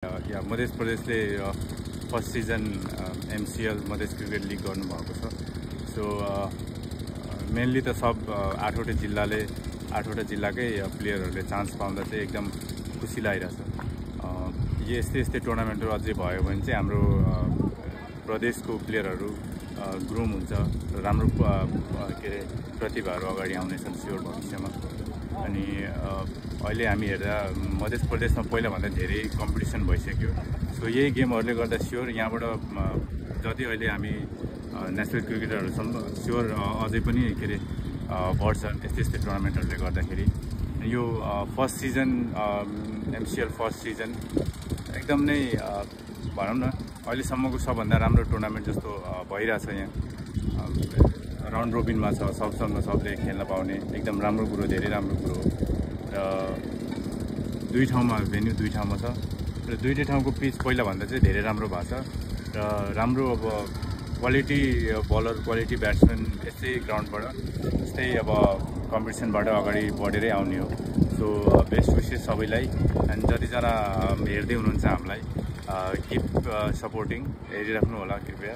या मध्य प्रदेशले first season MCL मध्य cricket league गर्नुभएको छ। So mainly त सब 8वटा जिल्लाले 8वटा जिल्लाकै प्लेयरहरूले चान्स पाउँदा चाहिँ एकदम खुसी लागिरहेछ। यस्तै टुर्नामेन्टहरू अझै भयो भने चाहिँ हाम्रो प्रदेशको प्लेयरहरू ग्रुम हुन्छ, राम्रो के अरे प्रतिभाहरू अगाडि आउनेछन् स्योर भविष्यमा। अनि अहिले हामी हेर्दा मध्य प्रदेशमा पहिलाभन्दा धेरै कम्पिटिसन भइसक्यो। सो यही गेमहरूले गर्दा स्योर यहाँबाट जति अहिले हामी नेसनल क्रिकेटरहरूसम्म स्योर अझै पनि के अरे बढ्छ यस्तै टुर्नामेन्टहरूले गर्दाखेरि। यो first season MCL first season एकदम नै भनौँ न अहिलेसम्मको सबभन्दा राम्रो टुर्नामेन्ट जस्तो भइरहेछ। यहाँ राउन्ड रोबिनमा छ, सबसँग सबले खेल्न पाउने एकदम राम्रो कुरो, धेरै राम्रो कुरो। र दुई ठाउँमा भेन्यू दुई ठाउँमा छ र दुईटै ठाउँको पिच पहिलाभन्दा चाहिँ धेरै राम्रो भएको छ र राम्रो अब क्वालिटी बलर क्वालिटी ब्याट्सम्यान यस्तै ग्राउन्डबाट यस्तै अब कम्पिटिसनबाट अगाडि बढेरै आउने हो। सो बेस्ट विसेस सबैलाई। अनि जतिजना हेर्दै हुनुहुन्छ हामीलाई किप सपोर्टिङ, हेरिराख्नु होला कृपया।